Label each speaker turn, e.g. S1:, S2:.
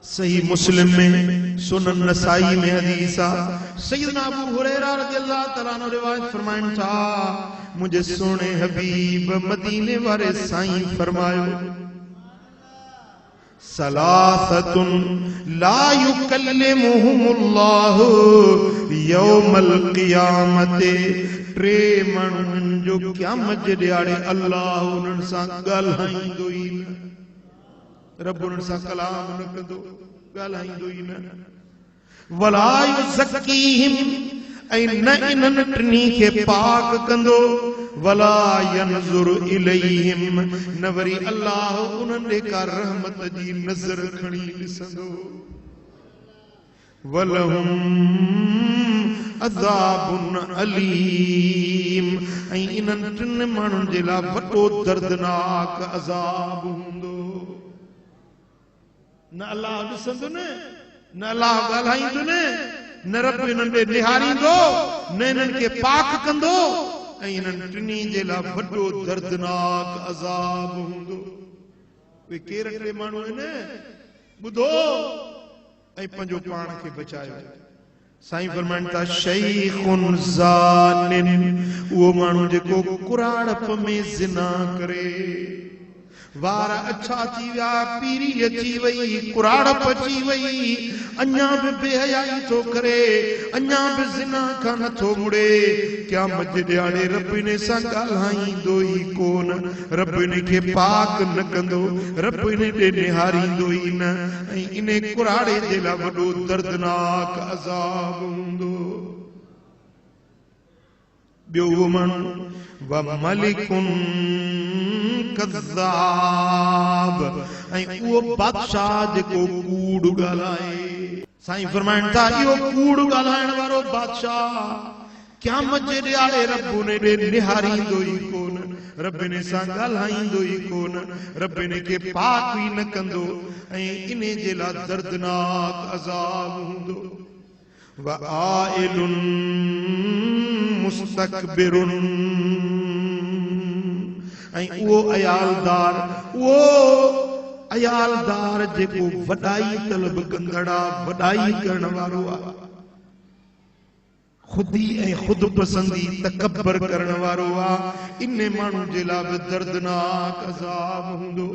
S1: सही मुस्लिम में, सुनन नसाई में हदीस आ। सैयदना अबू हुरैरा रज़ियल्लाहु तआला अन्हु रिवायत फरमाइन था, मुझे सोने हबीब मदीने वाले साईं फरमायो, सलासतुन ला युकल्लिमुहुमुल्लाहु यौमल क़ियामते, टे माण्हुनि जो क़यामत जे ॾियारे अल्लाह उन्हनि सां ॻाल्हाईंदो ई न। रब उन्हनि सां कलाम न कंदो, ॻाल्हाईंदो ई न। वला युज़क्कीहिम, ऐं न इन्हनि टिनी खे पाक कंदो। वला यनज़ुरु इलैहिम, न वरी अल्लाह उन्हनि ॾे का रहमत जी नज़र खणी ॾिसंदो। वलहुम अज़ाबुन अलीम, ऐं इन्हनि टिनि माण्हुनि जे लाइ वॾो दर्दनाक अज़ाब हूंदो। न अल्लाह ॾिसंदो न अल्लाह ॻाल्हाईंदो न रब इन्हनि ॾे निहारींदो, न इन्हनि खे पाक कंदो, ऐं इन्हनि टिनी जे लाइ वॾो दर्दनाक अज़ाब हूंदो। उहे केर टे माण्हू आहिनि, ॿुधो ऐं पंहिंजो पाण खे बचायो। साईं फरमाइनि था, शैख़ुन ज़ानिन, उहो माण्हू जेको कुराड़प में ज़िना करे। वार अच्छा थी विया, पीरी अची वई, कुराड़प अची वई, अञा बि बेहयाई थो करे, अञा बि ज़िना खां नथो मुड़े। क़यामत जे ॾियारे रब इन सां ॻाल्हाईंदो ई कोन, रब इन खे पाक न कंदो, रब इन ॾे निहारींदो ई न, ऐं इन कुराड़े जे लाइ वॾो दर्दनाक अज़ाब हूंदो। ॿियो उहो माण्हू व मलिकुन कज़्ज़ाब, ऐं उहो बादशाह जेको कूड़ ॻाल्हाए। साईं फरमाइनि था, इहो कूड़ ॻाल्हाइण वारो बादशाह क़यामत जे ॾियारे रब उन ॾे निहारींदो ई कोन, रब इन सां ॻाल्हाईंदो ई कोन, रब इन खे पाक ई न कंदो, ऐं इन जे लाइ दर्दनाक अज़ाब हूंदो। व आइलुन मुस्तकबिरुन, ऐं उहो अयालदार जेको वॾाई तलब कंदड़ा, वॾाई करण वारो आहे, खुदी ऐं खुद पसंदी तकबर करण वारो आहे, इन माण्हू जे लाइ बि दर्दनाक अज़ाब हूंदो।